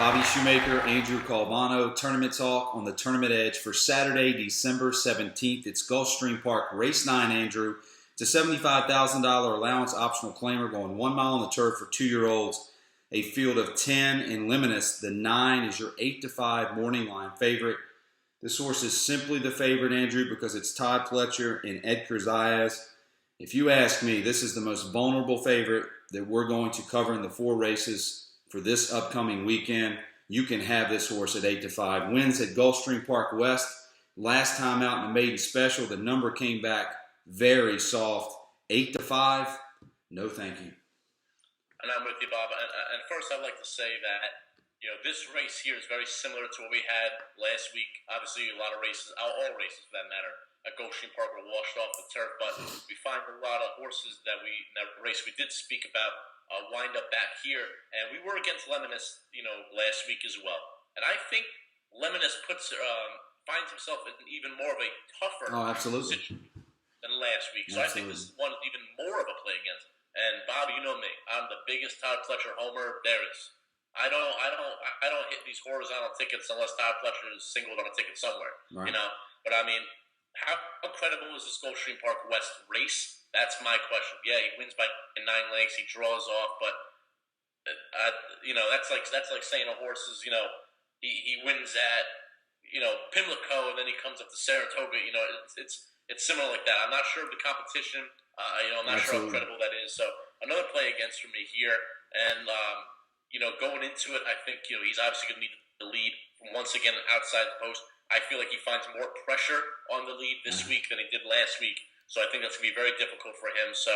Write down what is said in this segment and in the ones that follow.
Bobby Shoemaker, Andrew Calvano, Tournament Talk on the Tournament Edge for Saturday, December 17th. It's Gulfstream Park, Race 9, Andrew. It's a $75,000 allowance optional claimer going 1 mile on the turf for 2-year-olds. A field of 10 in Limitless. The 9 is your 8-5 morning line favorite. This horse is simply the favorite, Andrew, because it's Todd Pletcher and Edgar Zayas. If you ask me, this is the most vulnerable favorite that we're going to cover in the 4 races for this upcoming weekend. You can have this horse at 8-5. Wins at Gulfstream Park West. Last time out in the maiden special, the number came back very soft. 8-5. No, thank you. And I'm with you, Bob. And first, I'd like to say that this race here is very similar to what we had last week. Obviously, a lot of races, all races for that matter, at Gulfstream Park were washed off the turf, but we find a lot of horses in that race we did speak about wind up back here, and we were against Lemonis, last week as well. And I think Lemonis finds himself in even more of a tougher situation than last week. So I think this one is even more of a play against. And Bob, you know me, I'm the biggest Todd Pletcher homer there is. I don't hit these horizontal tickets unless Todd Pletcher is singled on a ticket somewhere. Right. But I mean, how credible is this Gulfstream Park West race? That's my question. Yeah, he wins by 9 lengths. He draws off, but that's like saying a horse is he wins at Pimlico and then he comes up to Saratoga. It's similar like that. I'm not sure of the competition. I'm not sure how credible that is. So another play against for me here, and going into it, I think he's obviously going to need the lead from once again outside the post. I feel like he finds more pressure on the lead this week than he did last week. So I think that's going to be very difficult for him. So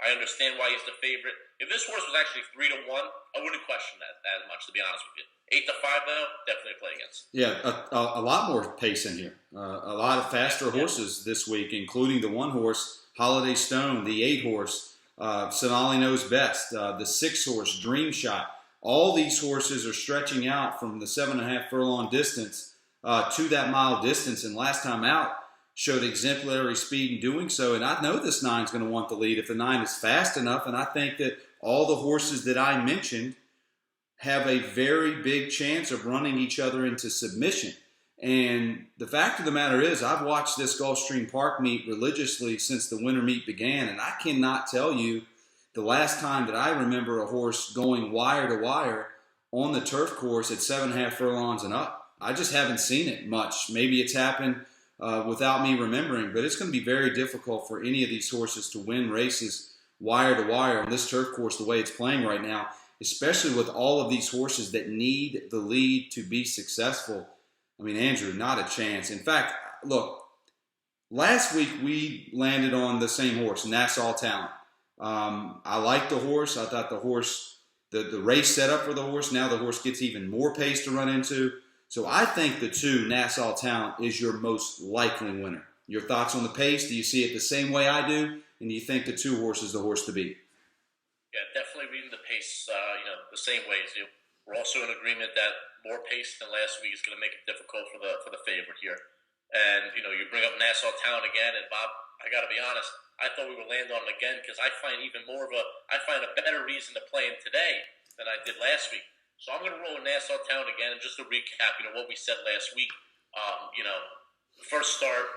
I understand why he's the favorite. If this horse was actually 3-1, I wouldn't question that as much, to be honest with you. 8-5, though, definitely a play against. Yeah, a lot more pace in here. A lot of faster horses this week, including the 1 horse, Holiday Stone, the 8 horse, Sonali Knows Best, the 6 horse, Dream Shot. All these horses are stretching out from the 7.5 furlong distance to that mile distance, and last time out showed exemplary speed in doing so. And I know this 9 is going to want the lead if the 9 is fast enough, and I think that all the horses that I mentioned have a very big chance of running each other into submission. And the fact of the matter is, I've watched this Gulfstream Park meet religiously since the winter meet began, and I cannot tell you the last time that I remember a horse going wire to wire on the turf course at 7.5 furlongs and up. I just haven't seen it much. Maybe it's happened without me remembering, but it's going to be very difficult for any of these horses to win races wire to wire on this turf course the way it's playing right now, especially with all of these horses that need the lead to be successful. I mean, Andrew, not a chance. In fact, look, last week we landed on the same horse, Nassau Talent. I liked the horse. I thought the horse, the race set up for the horse. Now the horse gets even more pace to run into. So I think the 2, Nassau Talent, is your most likely winner. Your thoughts on the pace? Do you see it the same way I do? And do you think the 2 horse is the horse to beat? Yeah, definitely reading the pace, the same ways. We're also in agreement that more pace than last week is going to make it difficult for the favorite here. And, you bring up Nassau Talent again, and Bob, I got to be honest, I thought we would land on it again because I find a better reason to play him today than I did last week. So I'm going to roll with Nassau Town again, and just to recap, what we said last week. The first start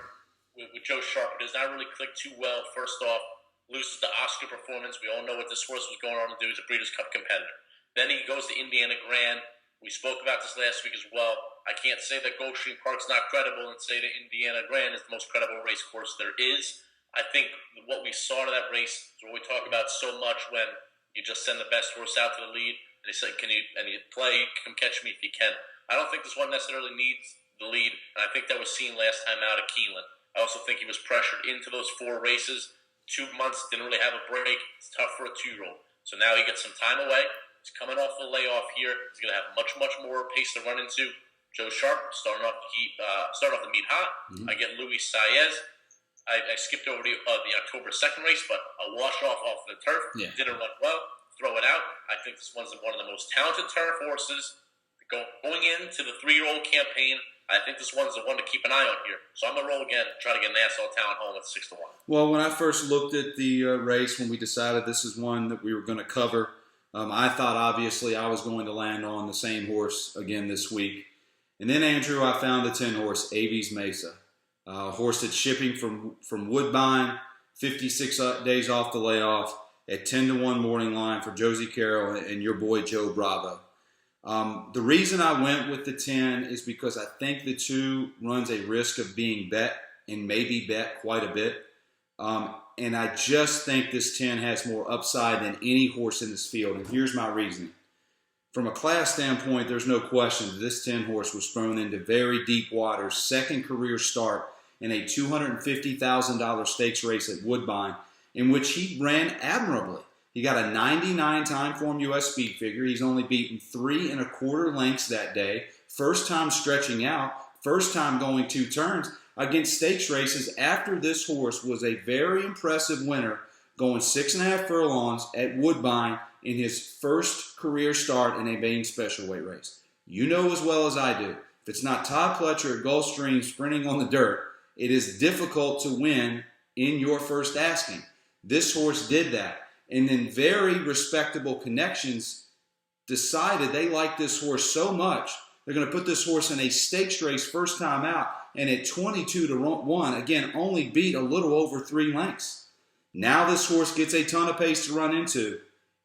with Joe Sharp does not really click too well. First off, loses the Oscar performance. We all know what this horse was going on to do. He's a Breeders' Cup competitor. Then he goes to Indiana Grand. We spoke about this last week as well. I can't say that Gulfstream Park's not credible and say that Indiana Grand is the most credible race course there is. I think what we saw to that race is what we talk about so much when you just send the best horse out to the lead. And he said, you play, come catch me if you can. I don't think this one necessarily needs the lead, and I think that was seen last time out at Keeneland. I also think he was pressured into those 4 races. 2 months, didn't really have a break. It's tough for a 2-year-old. So now he gets some time away. He's coming off the layoff here. He's going to have much, much more pace to run into. Joe Sharp starting off the meet hot. Mm-hmm. I get Luis Saez. I skipped over the October 2nd race, but a wash off the turf. Yeah. Didn't run well. Throw it out. I think this one's one of the most talented turf horses going into the 3-year-old campaign. I think this one's the one to keep an eye on here. So I'm going to roll again, try to get Nassau Town home at 6-1. Well, when I first looked at the race, when we decided this is one that we were going to cover, I thought obviously I was going to land on the same horse again this week. And then, Andrew, I found the 10 horse, Aves Mesa. A horse that's shipping from Woodbine, 56 days off the layoff at 10-1 morning line for Josie Carroll and your boy Joe Bravo. The reason I went with the 10 is because I think the 2 runs a risk of being bet and maybe bet quite a bit. And I just think this 10 has more upside than any horse in this field. And here's my reasoning. From a class standpoint, there's no question that this 10 horse was thrown into very deep waters, second career start in a $250,000 stakes race at Woodbine, in which he ran admirably. He got a 99 time form U.S. speed figure. He's only beaten 3 1/4 lengths that day. First time stretching out, first time going 2 turns against stakes races after this horse was a very impressive winner going 6.5 furlongs at Woodbine in his first career start in a main special weight race. You know as well as I do, if it's not Todd Pletcher at Gulfstream sprinting on the dirt, it is difficult to win in your first asking. This horse did that. And then very respectable connections decided they like this horse so much, they're going to put this horse in a stakes race first time out, and at 22-1, again, only beat a little over 3 lengths. Now this horse gets a ton of pace to run into,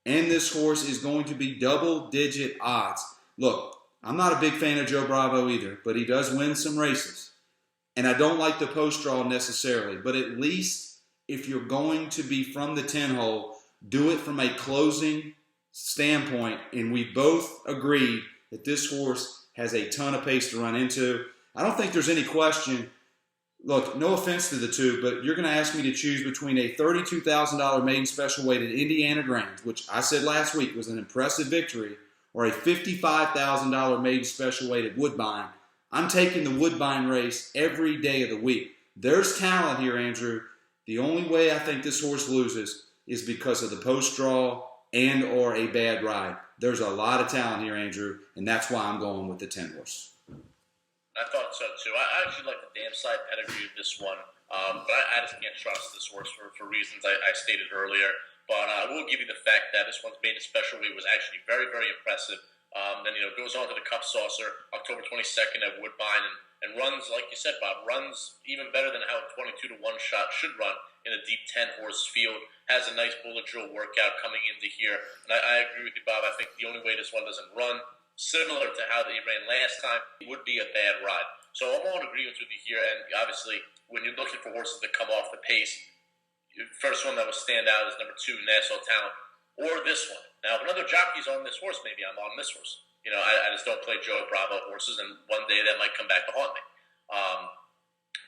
and this horse is going to be double-digit odds. Look, I'm not a big fan of Joe Bravo either, but he does win some races. And I don't like the post draw necessarily, but at least if you're going to be from the 10 hole, do it from a closing standpoint. And we both agreed that this horse has a ton of pace to run into. I don't think there's any question. Look, no offense to the 2, but you're going to ask me to choose between a $32,000 maiden special weight at Indiana Grange, which I said last week was an impressive victory, or a $55,000 maiden special weight at Woodbine. I'm taking the Woodbine race every day of the week. There's talent here, Andrew. The only way I think this horse loses is because of the post draw and or a bad ride. There's a lot of talent here, Andrew, and that's why I'm going with the 10 horse. I thought so too. I actually like the damn side pedigree of this one, but I just can't trust this horse for reasons I stated earlier. But I will give you the fact that this one's maiden special weight was actually very, very impressive. Then goes on to the Cup Saucer October 22nd at Woodbine and runs, like you said, Bob, runs even better than how a 22-1 shot should run in a deep 10 horse field. Has a nice bullet drill workout coming into here, and I agree with you, Bob. I think the only way this one doesn't run, similar to how they ran last time, would be a bad ride. So I'm all in agreement with you here, and obviously when you're looking for horses that come off the pace, the first one that will stand out is number 2, Nassau Talent, or this one. Now, if another jockey's on this horse, maybe I'm on this horse. I just don't play Joe Bravo horses, and one day that might come back to haunt me.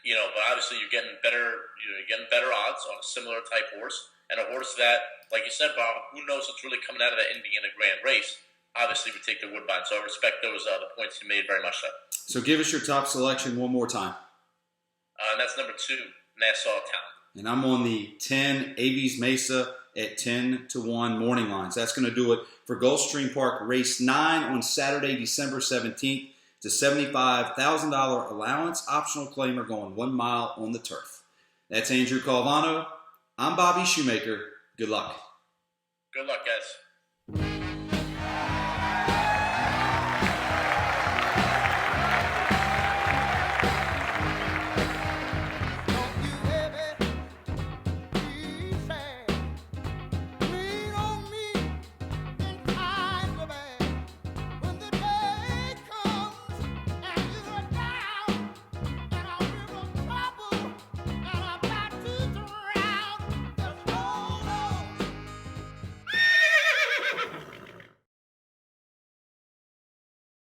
But obviously you're getting better. You're getting better odds on a similar type horse, and a horse that, like you said, Bob, who knows what's really coming out of that Indiana Grand race. Obviously, we take the Woodbine, so I respect those the points you made very much so. So give us your top selection one more time. And that's number 2, Nassau Talent. And I'm on the 10 Aves Mesa at 10-1 morning lines. That's going to do it for Gulfstream Park Race 9 on Saturday, December 17th. It's a $75,000 allowance optional claimer going 1 mile on the turf. That's Andrew Calvano. I'm Bobby Shoemaker. Good luck. Good luck, guys.